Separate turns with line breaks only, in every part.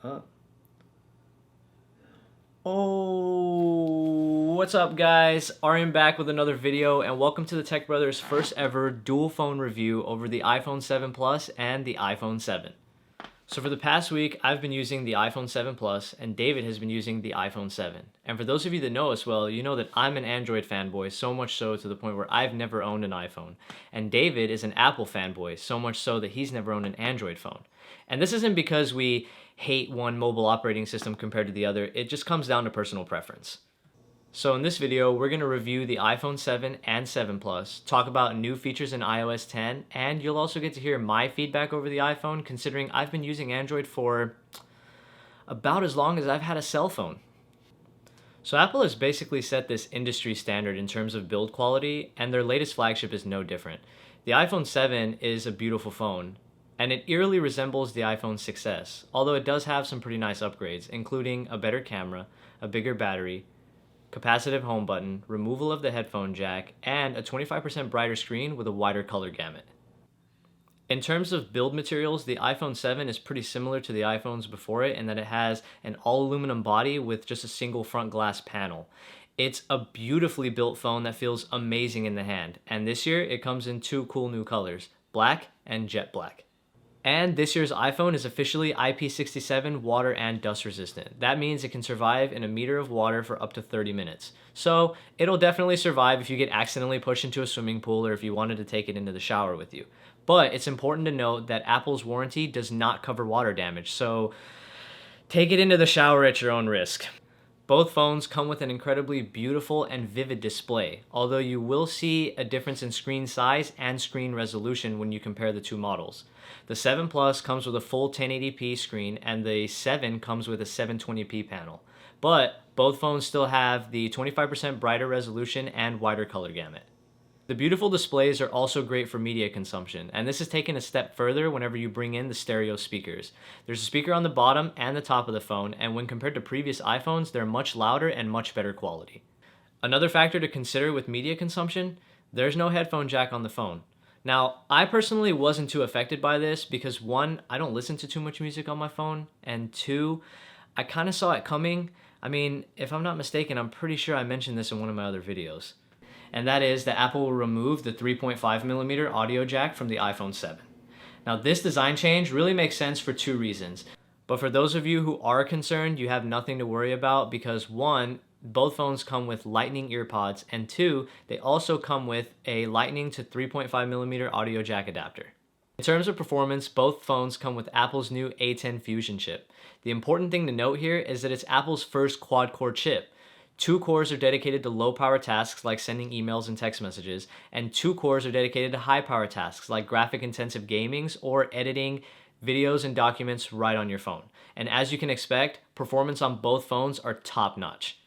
up. Oh, what's up guys? Aryan back with another video, and welcome to the Tech Brothers' first ever dual phone review over the iPhone 7 Plus and the iPhone 7. So for the past week, I've been using the iPhone 7 Plus and David has been using the iPhone 7. And for those of you that know us well, you know that I'm an Android fanboy, so much so to the point where I've never owned an iPhone. And David is an Apple fanboy, so much so that he's never owned an Android phone. And this isn't because we hate one mobile operating system compared to the other, it just comes down to personal preference. So in this video, we're going to review the iPhone 7 and 7 Plus, talk about new features in iOS 10, and you'll also get to hear my feedback over the iPhone, considering I've been using Android for about as long as I've had a cell phone. So Apple has basically set this industry standard in terms of build quality, and their latest flagship is no different. The iPhone 7 is a beautiful phone, and it eerily resembles the iPhone 6s, although it does have some pretty nice upgrades, including a better camera, a bigger battery, capacitive home button, removal of the headphone jack, and a 25% brighter screen with a wider color gamut. In terms of build materials, the iPhone 7 is pretty similar to the iPhones before it in that it has an all-aluminum body with just a single front glass panel. It's a beautifully built phone that feels amazing in the hand, and this year it comes in two cool new colors, black and jet black. And this year's iPhone is officially IP67 water and dust resistant. That means it can survive in a meter of water for up to 30 minutes. So it'll definitely survive if you get accidentally pushed into a swimming pool or if you wanted to take it into the shower with you. But it's important to note that Apple's warranty does not cover water damage, so take it into the shower at your own risk. Both phones come with an incredibly beautiful and vivid display, although you will see a difference in screen size and screen resolution when you compare the two models. The 7 Plus comes with a full 1080p screen and the 7 comes with a 720p panel. But both phones still have the 25% brighter resolution and wider color gamut. The beautiful displays are also great for media consumption, and this is taken a step further whenever you bring in the stereo speakers. There's a speaker on the bottom and the top of the phone, and when compared to previous iPhones, they're much louder and much better quality. Another factor to consider with media consumption, there's no headphone jack on the phone. Now, I personally wasn't too affected by this because one, I don't listen to too much music on my phone, and two, I kind of saw it coming. I mean, if I'm not mistaken, I'm pretty sure I mentioned this in one of my other videos. And that is that Apple will remove the 3.5mm audio jack from the iPhone 7. Now this design change really makes sense for two reasons. But for those of you who are concerned, you have nothing to worry about because one, both phones come with Lightning earpods, and two, they also come with a Lightning to 3.5mm audio jack adapter. In terms of performance, both phones come with Apple's new A10 Fusion chip. The important thing to note here is that it's Apple's first quad-core chip. 2 cores are dedicated to low-power tasks like sending emails and text messages, and 2 cores are dedicated to high-power tasks like graphic-intensive gamings or editing videos and documents right on your phone. And as you can expect, performance on both phones are top-notch.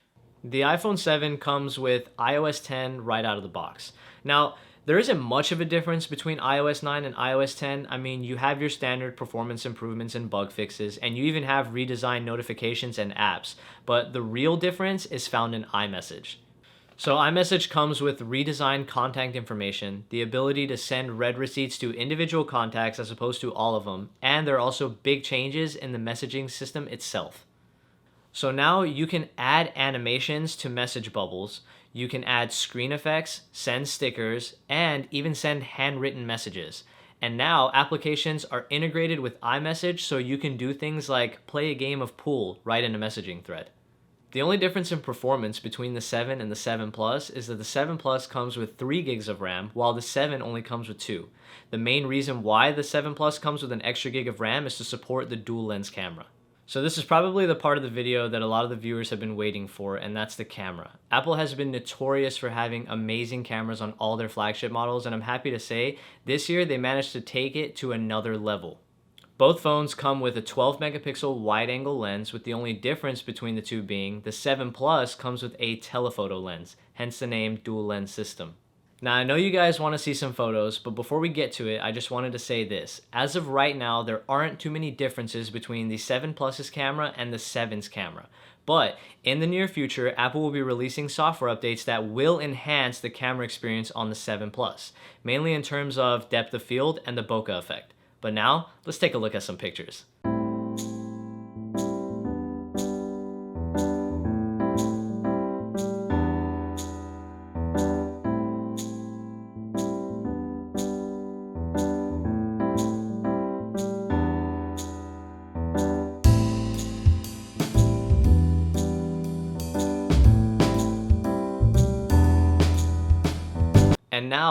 The iPhone 7 comes with iOS 10 right out of the box. Now, there isn't much of a difference between iOS 9 and iOS 10. I mean, you have your standard performance improvements and bug fixes, and you even have redesigned notifications and apps. But the real difference is found in iMessage. So iMessage comes with redesigned contact information, the ability to send read receipts to individual contacts as opposed to all of them, and there are also big changes in the messaging system itself. So now you can add animations to message bubbles, you can add screen effects, send stickers, and even send handwritten messages. And now applications are integrated with iMessage so you can do things like play a game of pool right in a messaging thread. The only difference in performance between the 7 and the 7 Plus is that the 7 Plus comes with 3 gigs of RAM while the 7 only comes with 2. The main reason why the 7 Plus comes with an extra gig of RAM is to support the dual lens camera. So this is probably the part of the video that a lot of the viewers have been waiting for, and that's the camera. Apple has been notorious for having amazing cameras on all their flagship models, and I'm happy to say this year they managed to take it to another level. Both phones come with a 12 megapixel wide-angle lens, with the only difference between the two being the 7 Plus comes with a telephoto lens, hence the name dual lens system. Now, I know you guys want to see some photos, but before we get to it, I just wanted to say this. As of right now, there aren't too many differences between the 7 Plus's camera and the 7's camera. But in the near future, Apple will be releasing software updates that will enhance the camera experience on the 7 Plus, mainly in terms of depth of field and the bokeh effect. But now, let's take a look at some pictures.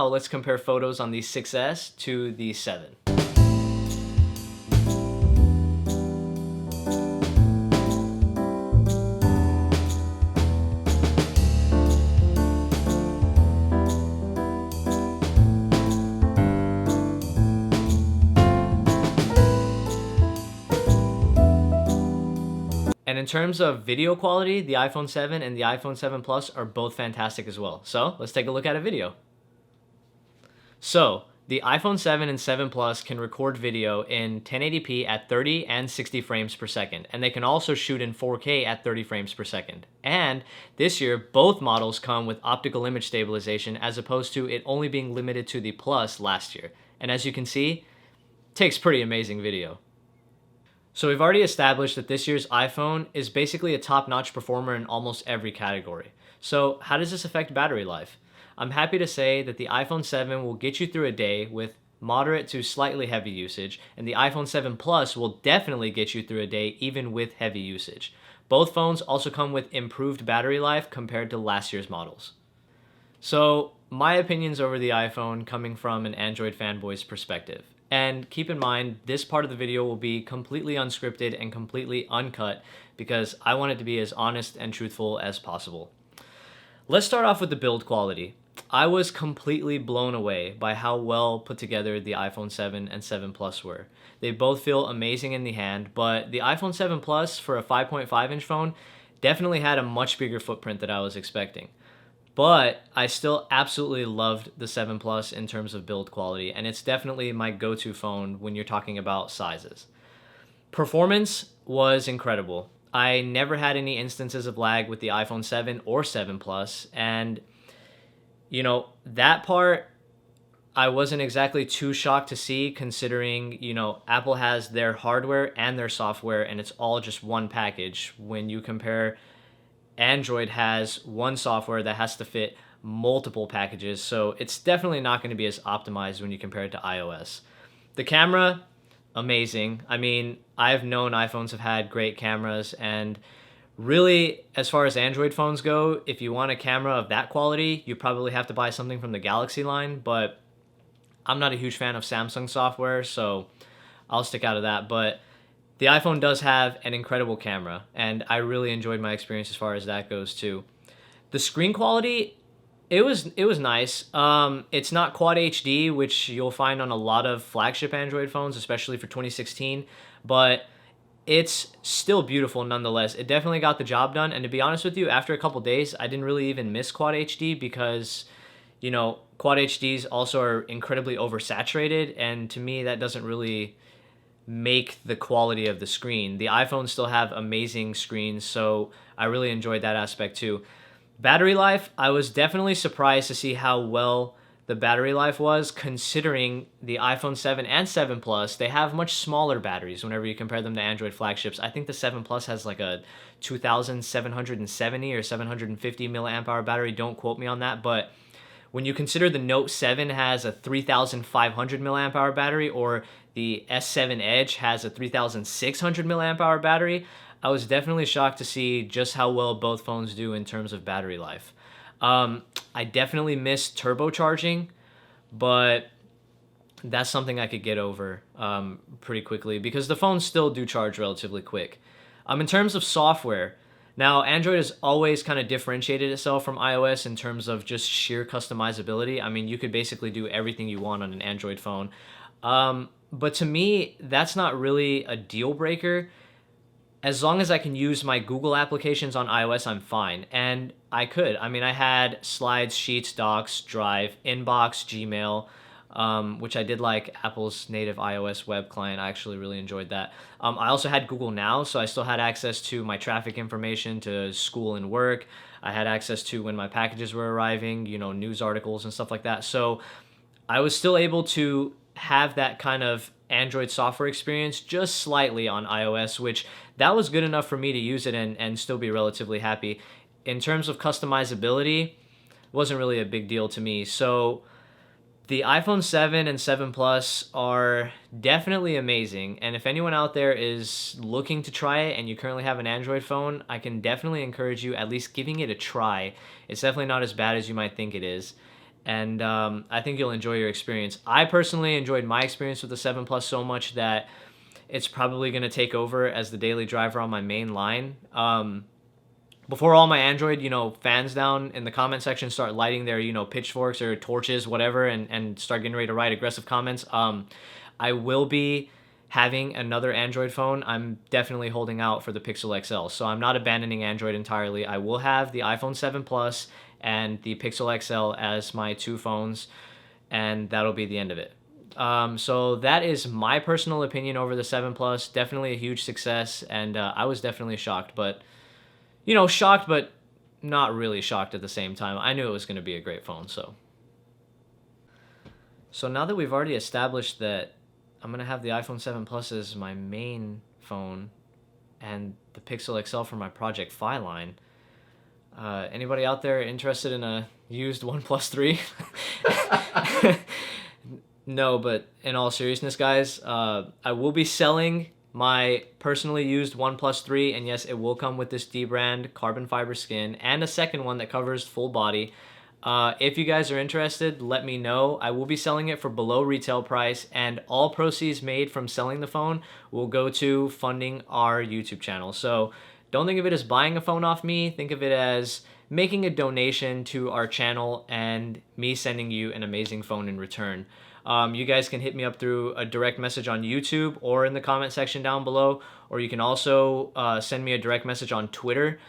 now let's compare photos on the 6S to the 7. And in terms of video quality, the iPhone 7 and the iPhone 7 Plus are both fantastic as well. So let's take a look at a video. So the iPhone 7 and 7 Plus can record video in 1080p at 30 and 60 frames per second. And they can also shoot in 4K at 30 frames per second. And this year, both models come with optical image stabilization as opposed to it only being limited to the Plus last year. And as you can see, it takes pretty amazing video. So we've already established that this year's iPhone is basically a top-notch performer in almost every category. So how does this affect battery life? I'm happy to say that the iPhone 7 will get you through a day with moderate to slightly heavy usage, and the iPhone 7 Plus will definitely get you through a day even with heavy usage. Both phones also come with improved battery life compared to last year's models. So my opinions over the iPhone coming from an Android fanboy's perspective. And keep in mind, this part of the video will be completely unscripted and completely uncut because I want it to be as honest and truthful as possible. Let's start off with the build quality. I was completely blown away by how well put together the iPhone 7 and 7 Plus were. They both feel amazing in the hand, but the iPhone 7 Plus for a 5.5-inch phone definitely had a much bigger footprint than I was expecting. But I still absolutely loved the 7 Plus in terms of build quality, and it's definitely my go-to phone when you're talking about sizes. Performance was incredible. I never had any instances of lag with the iPhone 7 or 7 Plus, and that part I wasn't exactly too shocked to see, considering Apple has their hardware and their software and it's all just one package. When you compare, Android has one software that has to fit multiple packages, so it's definitely not going to be as optimized when you compare it to iOS. The camera, amazing. I mean, I've known iPhones have had great cameras, and really, as far as Android phones go, if you want a camera of that quality, you probably have to buy something from the Galaxy line, but I'm not a huge fan of Samsung software, so I'll stick out of that. But the iPhone does have an incredible camera, and I really enjoyed my experience as far as that goes too. The screen quality, it was nice. It's not Quad HD, which you'll find on a lot of flagship Android phones, especially for 2016, but it's still beautiful nonetheless. It definitely got the job done, and to be honest with you, after a couple days, I didn't really even miss Quad HD because, Quad HDs also are incredibly oversaturated, and to me, that doesn't really make the quality of the screen. The iPhones still have amazing screens, so I really enjoyed that aspect too. Battery life, I was definitely surprised to see how well the battery life was, considering the iPhone 7 and 7 Plus, they have much smaller batteries whenever you compare them to Android flagships. I think the 7 Plus has like a 2,770 or 750 milliamp hour battery. Don't quote me on that, but when you consider the Note 7 has a 3,500 milliamp hour battery, or the S7 Edge has a 3,600 milliamp hour battery, I was definitely shocked to see just how well both phones do in terms of battery life. I definitely missed turbocharging, but that's something I could get over pretty quickly because the phones still do charge relatively quick. In terms of software, now Android has always kind of differentiated itself from iOS in terms of just sheer customizability. I mean, you could basically do everything you want on an Android phone. But to me, that's not really a deal breaker. As long as I can use my Google applications on iOS, I'm fine. And I could. I mean, I had Slides, Sheets, Docs, Drive, Inbox, Gmail, which I did like Apple's native iOS web client. I actually really enjoyed that. I also had Google Now, so I still had access to my traffic information, to school and work. I had access to when my packages were arriving, news articles and stuff like that. So I was still able to have that kind of Android software experience just slightly on iOS, which that was good enough for me to use it and still be relatively happy. In terms of customizability, wasn't really a big deal to me. So the iPhone 7 and 7 Plus are definitely amazing, and if anyone out there is looking to try it and you currently have an Android phone, I can definitely encourage you at least giving it a try. It's definitely not as bad as you might think it is. and I think you'll enjoy your experience. I personally enjoyed my experience with the 7 Plus so much that it's probably going to take over as the daily driver on my main line. Before all my Android, fans down in the comment section start lighting their, pitchforks or torches, whatever, and start getting ready to write aggressive comments, I will be having another Android phone. I'm definitely holding out for the Pixel XL, so I'm not abandoning Android entirely. I will have the iPhone 7 Plus and the Pixel XL as my 2 phones, and that'll be the end of it. So that is my personal opinion over the 7 Plus. Definitely a huge success, and I was definitely shocked, but shocked, but not really shocked at the same time. I knew it was going to be a great phone, so. So now that we've already established that I'm going to have the iPhone 7 Plus as my main phone and the Pixel XL for my Project Fi line, anybody out there interested in a used OnePlus 3? No, but in all seriousness, guys, I will be selling my personally used OnePlus 3, and yes, it will come with this D-brand carbon fiber skin and a second one that covers full body. If you guys are interested, let me know. I will be selling it for below retail price, and all proceeds made from selling the phone will go to funding our YouTube channel. So don't think of it as buying a phone off me. Think of it as making a donation to our channel and me sending you an amazing phone in return. You guys can hit me up through a direct message on YouTube or in the comment section down below, or you can also send me a direct message on Twitter.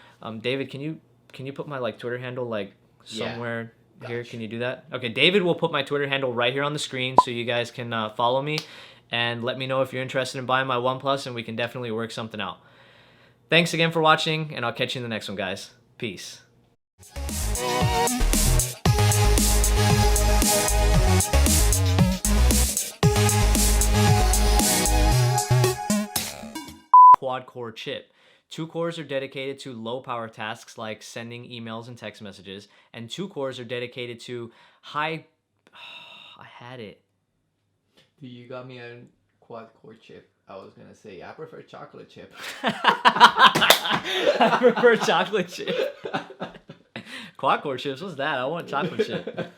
David, can you put my Twitter handle somewhere here? Can you do that? Okay, David will put my Twitter handle right here on the screen so you guys can follow me and let me know if you're interested in buying my OnePlus, and we can definitely work something out. Thanks again for watching, and I'll catch you in the next one, guys. Peace. Quad-core chip. 2 cores are dedicated to low-power tasks like sending emails and text messages, and 2 cores are dedicated to high... I had it.
Dude, you got me a quad-core chip. I was gonna say, I prefer chocolate chip.
I prefer chocolate chip. Quad-core chips? What's that? I want chocolate chip.